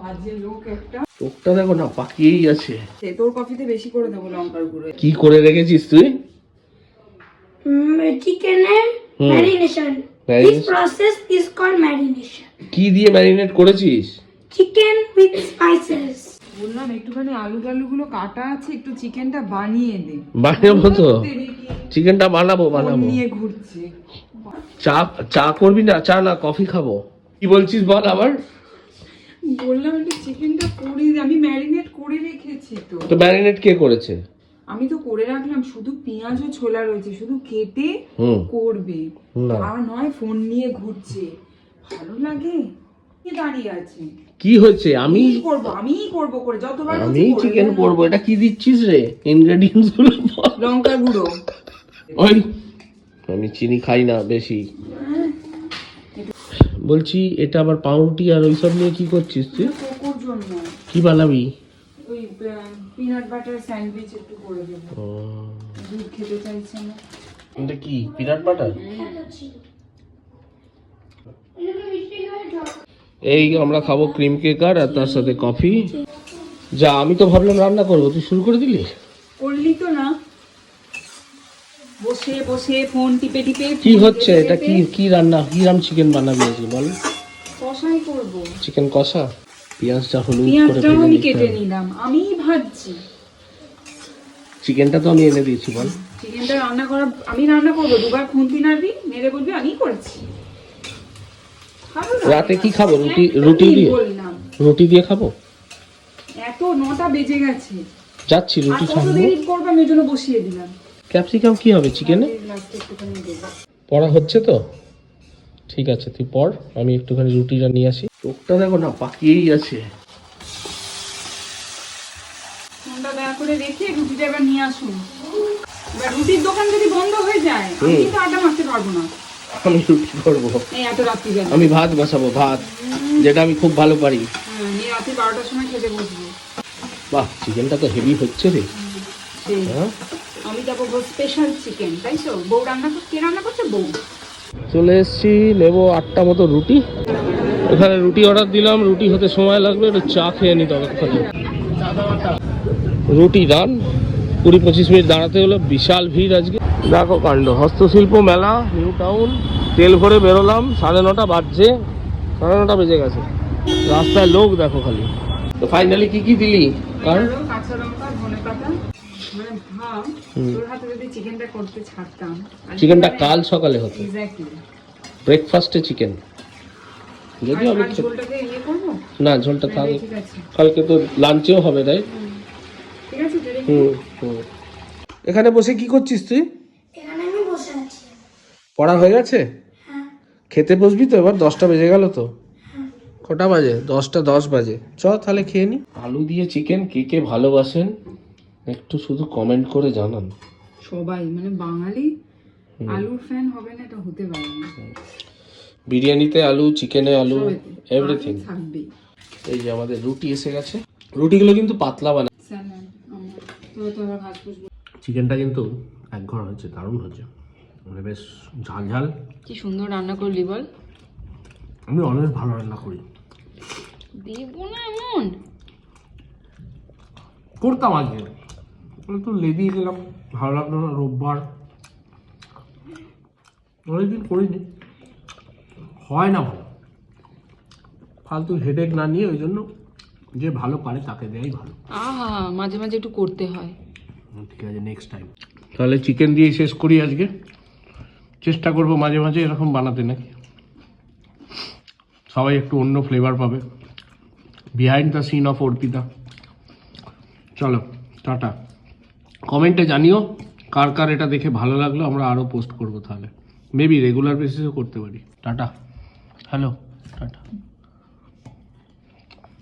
বাজে লোক একটা। লোকটা দেখো না পাকিয়েই আছে। তোর কফিতে বেশি করে দেবো লঙ্কার গুঁড়ো। কি করে রেখেছিস তুই? চিকেনের marination. This process is called marination. কি দিয়ে ম্যারিনেট করেছিস? Chicken with spices. বললাম একটুখানি আলুগুলো কাটা আছে, একটু চিকেনটা বানিয়ে দে। বানাবো তো, চিকেনটা বানাবো। নিয়ে ঘুরছে। চা করবি না? চা না কফি খাবো। কি বলছিস বল আবার? বললাম একটু চিকেনটা করে দে, আমি ম্যারিনেট করে রেখেছি তো। তো ম্যারিনেট কে করেছে? আমি তো করে রাখলাম, শুধু পেঁয়াজ ও ছোলা রয়েছে, শুধু কেটে করবে। আর নয় ফোন নিয়ে ঘুরছে, ভালো লাগে? কি দাঁড়িয়ে আছে? কি হচ্ছে? আমি করব করে যতবার আমি চিকেন করব। এটা কি দিচ্ছিস রে? ইনগ্রেডিয়েন্টস গুলো বল। লঙ্কা গুঁড়ো। ওই আমি চিনি খাই না বেশি। বলছি এটা আবার পাউরুটি আর ওইসব নিয়ে কি করছিস তুই? কোকোর জন্য। কি বানাবি? ওই পিনাট বাটার স্যান্ডউইচ একটু করে দেব। দুধ খেতে চাইছে না। এটা কি পিনাট বাটার? এই আমরা খাবো ক্রিম কেক আর তার সাথে কফি। যা, আমি তো ভাবলাম রান্না করবো, তুই শুরু করে দিলি। করলি তো না, বসে বসে ফোন টিপে টিপে। কি হচ্ছে এটা? কি রান্না? কি রাম চিকেন বানাবি আজকে বল? কষাই করব। চিকেন কষা। পেঁয়াজটা হলুদ করে পেঁয়াজটাও ভেজে আমি নিতে কেটে হবে। নিলাম, আমি ভাজছি। চিকেনটা তো আমি এনে দিয়েছি বল। চিকেনটা আমি রান্না করবো, দুবার খুন্তি নাড়বি, মেরে বলবি আমি করছি। রাতে কি খাবো? রুটি দিয়ে? বললাম রুটি দিয়ে খাবো। এত 9টা বেজে গেছে, যাচ্ছি রুটি কত খাবো। দেরি করবো আমি, ওই জন্য বসিয়ে দিলাম। ক্যাপসিকাম কি হবে চিকেনে? পড়া হচ্ছে তো, ঠিক আছে তুই পড়, আমি একটুখানি রুটিটা নিয়ে আসি। চোখটা দেখো না পাকিয়েই আছে। ফোনটা দয়া করে রেখে রুটিটা এবার নিয়ে আসুন। এবার রুটির দোকান যদি বন্ধ হয়ে যায় আমি কিন্তু আড্ডা মারতে পারবো না। আমি রুটি করবো। এই এত রাত্রি গেল আমি ভাত বসাবো, ভাত, যেটা আমি খুব ভালো পারি। আমি রাত্রি 12টার সময় খেতে বসবো। বাহ, চিকেনটা তো হেভি হচ্ছে রে। হ্যাঁ, আমি যাবো স্পেশাল চিকেন, তাই তো? বউ কে রান্না করছে? বউ। চলে এসছি, নেবো 8টা মতো রুটি। এখানে রুটি অর্ডার দিলাম, রুটি হতে সময় লাগবে, একটু চা খেয়ে নিতে হবে। রুটি ডান, 20-25 মিনিট দাঁড়াতে হলো। বিশাল ভিড় আজকে, দেখো কাণ্ড। হস্তশিল্প মেলা, নিউ টাউন। তেল ভরে বেরোলাম, 9:30 বাজছে, 9:30 বেজে গেছে। রাস্তায় লোক দেখো খালি। তো ফাইনালি কি দিলি? কারণ কাঁচা লঙ্কা, ধনেপাতা, মানে ভাব তোর হাতে যদি চিকেনটা করতে ছাড়তাম। চিকেনটা কাল সকালে হতো, এক্স্যাক্টলি ব্রেকফাস্টে চিকেন। যদি আমি ঝোলটাকে ইয়ে করবো না, ঝোলটা থাক, ঠিক আছে, কালকে তো লাঞ্চেও হবে তাই। ঠিক আছে। এখানে বসে কি করছিস তুই? এখানে আমি বসে আছি। পড়া হয়ে গেছে? হ্যাঁ। খেতে বসবি তো এবার? 10টা বেজে গেল তো। কটা বাজে? 10টা 10 বাজে। চ তাহলে খেয়ে নি। আলু দিয়ে চিকেন কে কে ভালোবাসেন একটু শুধু কমেন্ট করে জানান। সবাই মানে বাঙালি আলুর ফ্যান হবে না, এটা হতে পারে না। বিরিয়ানিতে আলু, চিকেনে আলু, এভরিথিং থাকবে। এই যে আমাদের রুটি এসে গেছে। রুটিগুলো কিন্তু পাতলা বানা। চিকেনটা কিন্তু একঘর হচ্ছে, দারুণ হচ্ছে, মানে বেশ ঝাল ঝাল। কি সুন্দর রান্না করলি বল। আমি অনেক ভালো রান্না করি। দেব না এমন করতাম আজকে, তো লেদি গেলাম, ভালো লাগলো না। রোববার অনেকদিন করিনি, হয় না ভালো। ফালতু হেডেক না নিয়ে, ওই জন্য যে ভালো পারে তাকে দেয়াই ভালো। মাঝে মাঝে একটু করতে হয়। ঠিক আছে, নেক্সট টাইম তাহলে চিকেন দিয়েই শেষ করি আজকে। চেষ্টা করবো মাঝে মাঝে এরকম বানাতে, নাকি সবাই একটু অন্য ফ্লেভার পাবে। Behind the scene of Arpita. চলো টাটা। কমেন্টে জানিও কার কার এটা দেখে ভালো লাগলো, আমরা আরও পোস্ট করবো। তাহলে মেবি রেগুলার বেসিসও করতে পারি। Tata, hello, tata.